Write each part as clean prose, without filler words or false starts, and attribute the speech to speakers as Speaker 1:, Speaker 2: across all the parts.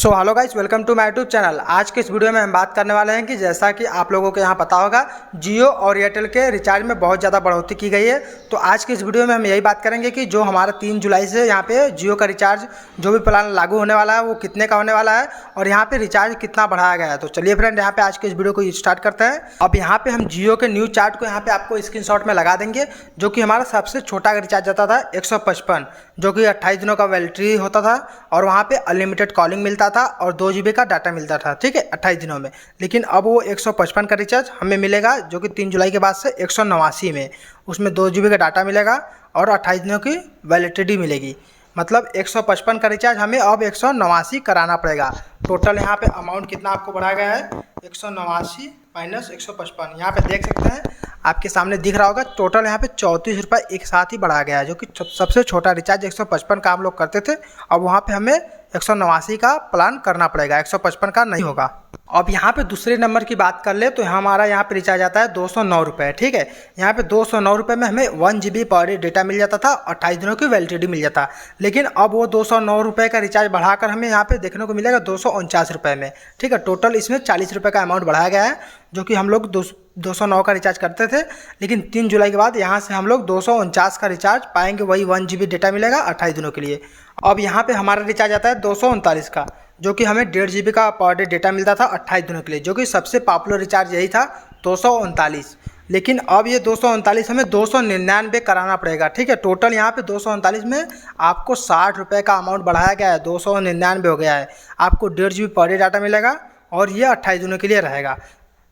Speaker 1: So hello guys, welcome to my YouTube channel. आज के इस वीडियो में हम बात करने वाले हैं कि जैसा कि आप लोगों को यहाँ पता होगा, जियो और एयरटेल के रिचार्ज में बहुत ज़्यादा बढ़ोतरी की गई है। तो आज के इस वीडियो में हम यही बात करेंगे कि जो हमारा 3 जुलाई से यहाँ पे जियो का रिचार्ज जो भी प्लान लागू होने वाला है वो कितने का होने वाला है और यहाँ पे रिचार्ज कितना बढ़ाया गया है। तो चलिए फ्रेंड, यहाँ पे आज के इस वीडियो को स्टार्ट करते हैं। अब यहाँ पे हम जियो के न्यू चार्ट को यहाँ पे आपको स्क्रीनशॉट में लगा देंगे, जो कि हमारा सबसे छोटा रिचार्ज आता था 155, जो कि 28 दिनों का वैलिडिटी होता था और वहाँ पे अनलिमिटेड कॉलिंग मिलता था और 2 GB का डाटा मिलता था, ठीक है, 28 दिनों में। लेकिन अब वो 155 का रिचार्ज हमें मिलेगा, जो कि 3 जुलाई के बाद से 189 में। उसमें 2 GB का डाटा मिलेगा और 28 दिनों की वैलिडिटी मिलेगी। मतलब 155 का रिचार्ज हमें अब 189 कराना पड़ेगा। टोटल यहाँ पे अमाउंट कितना आपको बढ़ाया गया है, 189 माइनस 155। यहाँ पे देख सकते हैं, आपके सामने दिख रहा होगा। टोटल यहाँ पे 34 रुपये एक साथ ही बढ़ाया गया है, जो कि सबसे छोटा रिचार्ज 155 का हम लोग करते थे। अब वहाँ पे हमें 189 का प्लान करना पड़ेगा, 155 का नहीं होगा। अब यहाँ पे दूसरे नंबर की बात कर ले तो हमारा यहाँ पे रिचार्ज आता है 209 रुपये, ठीक है। यहाँ पे 209 रुपये में हमें 1 GB पर डे डेटा मिल जाता था, 28 दिनों की वैलिडिटी मिल जाता। लेकिन अब वो 209 रुपये का रिचार्ज बढ़ाकर हमें यहाँ पे देखने को मिलेगा 249 रुपये में, ठीक है। टोटल इसमें 40 रुपये का अमाउंट बढ़ाया गया है, जो कि हम लोग 209 का रिचार्ज करते थे। लेकिन 3 जुलाई के बाद यहाँ से हम लोग 249 का रिचार्ज पाएंगे, वही 1 GB डेटा मिलेगा 28 दिनों के लिए। अब यहाँ पे हमारा रिचार्ज आता है 239 का, जो कि हमें 1.5 GB का पर डे डेटा मिलता था 28 दिनों के लिए, जो कि सबसे पॉपुलर रिचार्ज यही था 239। लेकिन अब ये 239 हमें 299 कराना पड़ेगा, ठीक है। टोटल यहाँ पे 239 में आपको 60 रुपये का अमाउंट बढ़ाया गया है, 299 हो गया है। आपको 1.5 GB पर डे डाटा मिलेगा और ये 28 दिनों के लिए रहेगा।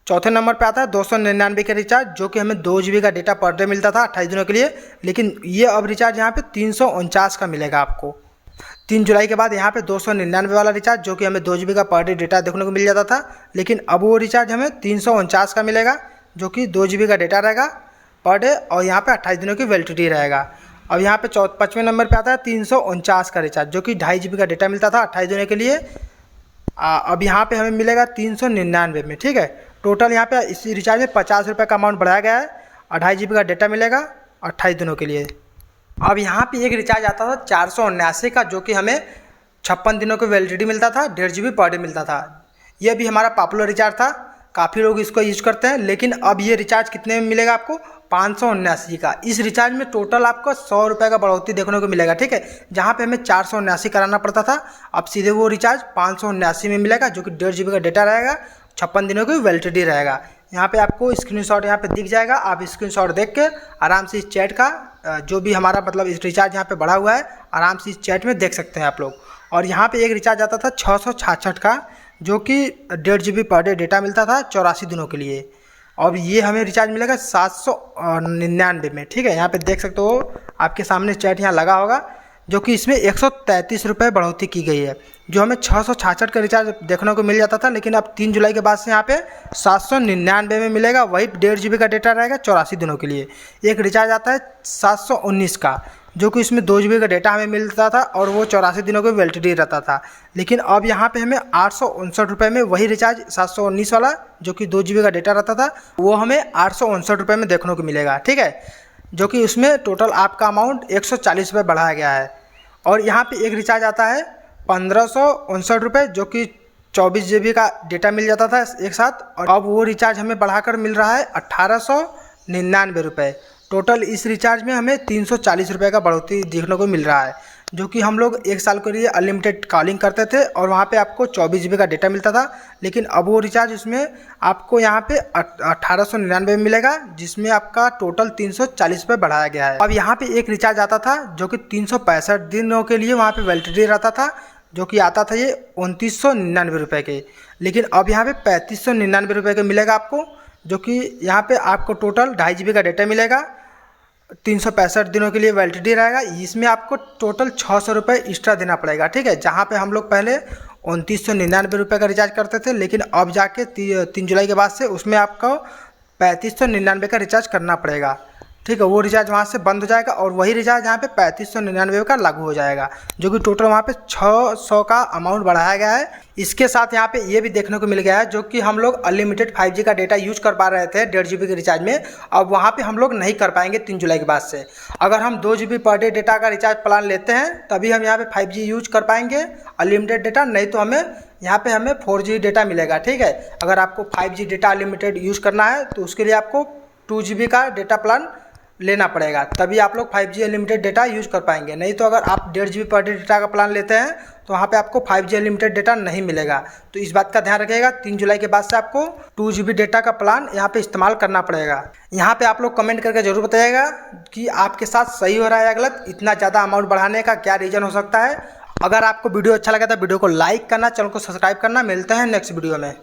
Speaker 1: चौथे नंबर पे आता है 299 का रिचार्ज, जो कि हमें 2 GB का डेटा पर डे मिलता था 28 दिनों के लिए। लेकिन ये अब रिचार्ज यहाँ पे 349 का मिलेगा आपको। 3 जुलाई के बाद यहाँ पे 299 वाला रिचार्ज, जो कि हमें 2 GB का पर डे डेटा देखने को मिल जाता था। लेकिन अब वो रिचार्ज हमें 349 का मिलेगा, जो कि 2 GB का डेटा रहेगा पर डे और यहाँ पे 28 दिनों की वैलिडिटी रहेगा। अब यहाँ पे 5वें नंबर पे आता है 349 का रिचार्ज, जो कि 2.5 GB का डेटा मिलता था 28 दिनों के लिए। अब यहाँ पे हमें मिलेगा 399 में, ठीक है। टोटल यहाँ पे इस रिचार्ज में 50 रुपये का अमाउंट बढ़ाया गया है, 2.5 GB का डेटा मिलेगा 28 दिनों के लिए। अब यहाँ पे एक रिचार्ज आता था 479 का, जो कि हमें 56 दिनों की वैलिडिटी मिलता था, 1.5 GB पर डे मिलता था। ये भी हमारा पॉपुलर रिचार्ज था, काफ़ी लोग इसको यूज करते हैं। लेकिन अब ये रिचार्ज कितने में मिलेगा आपको, 579 का। इस रिचार्ज में टोटल आपको 100 रुपये का बढ़ोतरी देखने को मिलेगा, ठीक है। जहाँ पे हमें 479 कराना पड़ता था, अब सीधे वो रिचार्ज 579 में मिलेगा, जो कि 1.5 GB का डेटा रहेगा, 56 दिनों की वैलिडिटी रहेगा। यहाँ पे आपको स्क्रीनशॉट यहाँ पे दिख जाएगा, आप स्क्रीनशॉट देख के आराम से इस चैट का जो भी हमारा मतलब इस रिचार्ज यहाँ पे बढ़ा हुआ है, आराम से इस चैट में देख सकते हैं आप लोग। और यहाँ पे एक रिचार्ज आता था 666 का, जो कि 1.5 GB पर डे डेटा मिलता था 84 दिनों के लिए। अब ये हमें रिचार्ज मिलेगा 799 में, ठीक है। यहाँ पे देख सकते हो, आपके सामने चैट यहाँ लगा होगा, जो कि इसमें 133 रुपये बढ़ोतरी की गई है। जो हमें 666 का रिचार्ज देखने को मिल जाता था, लेकिन अब 3 जुलाई के बाद से यहाँ पे 799 में मिलेगा, वही 1.5 GB का डेटा रहेगा 84 दिनों के लिए। एक रिचार्ज आता है 719 का, जो कि इसमें 2 GB का डेटा हमें मिलता था और वो 84 दिनों की वैलिडिटी रहता था। लेकिन अब यहाँ पे हमें 859 रुपये में वही रिचार्ज 719 वाला, जो कि 2 GB का डेटा रहता था, वो हमें 859 रुपये में देखने को मिलेगा, ठीक है। जो कि उसमें टोटल आपका अमाउंट 140 रुपये बढ़ाया गया है। और यहाँ पे एक रिचार्ज आता है 1559 रुपये, जो कि 24 GB का डेटा मिल जाता था एक साथ, और अब वो रिचार्ज हमें बढ़ाकर मिल रहा है 1899 रुपये। टोटल इस रिचार्ज में हमें 340 रुपये का बढ़ोतरी देखने को मिल रहा है, जो कि हम लोग 1 साल के लिए अनलिमिटेड कॉलिंग करते थे और वहाँ पे आपको 24 GB का डेटा मिलता था। लेकिन अब वो रिचार्ज उसमें आपको यहाँ पे 1899 में मिलेगा, जिसमें आपका टोटल 340 रुपये बढ़ाया गया है। अब यहाँ पे एक रिचार्ज आता था, जो कि 365 दिनों के लिए वहाँ पे वैलिडिटी रहता था, जो कि आता था ये 2999 रुपये के। लेकिन अब यहाँ पे 3599 रुपये के मिलेगा आपको, जो कि यहाँ पे आपको टोटल 2.5 GB का डेटा मिलेगा, 365 दिनों के लिए वैलिडिटी रहेगा। इसमें आपको टोटल 600 रुपये एक्स्ट्रा देना पड़ेगा, ठीक है। जहाँ पे हम लोग पहले 2999 रुपये का रिचार्ज करते थे, लेकिन अब जाके 3 जुलाई के बाद से उसमें आपको 3599 का रिचार्ज करना पड़ेगा, ठीक है, वो रिचार्ज वहाँ से बंद हो जाएगा और वही रिचार्ज यहाँ पे 3599 का लागू हो जाएगा, जो कि टोटल वहाँ पे 600 का अमाउंट बढ़ाया गया है। इसके साथ यहाँ पे ये भी देखने को मिल गया है, जो कि हम लोग अनलिमिटेड 5G का डेटा यूज कर पा रहे थे 1.5 GB के रिचार्ज में, अब वहाँ पे हम लोग नहीं कर पाएंगे 3 जुलाई के बाद से। अगर हम 2 GB पर डे डेटा का रिचार्ज प्लान लेते हैं तभी हम यहाँ पे 5G यूज कर पाएंगे अनलिमिटेड डेटा, नहीं तो हमें यहाँ पे हमें 4G डेटा मिलेगा। ठीक है, अगर आपको 5G डेटा अनलिमिटेड यूज करना है तो उसके लिए आपको 2 GB का डेटा प्लान लेना पड़ेगा, तभी आप लोग 5G अनलिमिटेड डेटा यूज कर पाएंगे। नहीं तो अगर आप 1.5 GB पर डे डेटा का प्लान लेते हैं तो वहाँ पे आपको 5G अनलिमिटेड डेटा नहीं मिलेगा। तो इस बात का ध्यान रखिएगा, 3 जुलाई के बाद से आपको 2 GB डेटा का प्लान यहाँ पे इस्तेमाल करना पड़ेगा। यहाँ पे आप लोग कमेंट करके जरूर बताइएगा कि आपके साथ सही हो रहा है या गलत, इतना ज़्यादा अमाउंट बढ़ाने का क्या रीज़न हो सकता है। अगर आपको वीडियो अच्छा लगा तो वीडियो को लाइक करना, चैनल को सब्सक्राइब करना। मिलते हैं नेक्स्ट वीडियो में।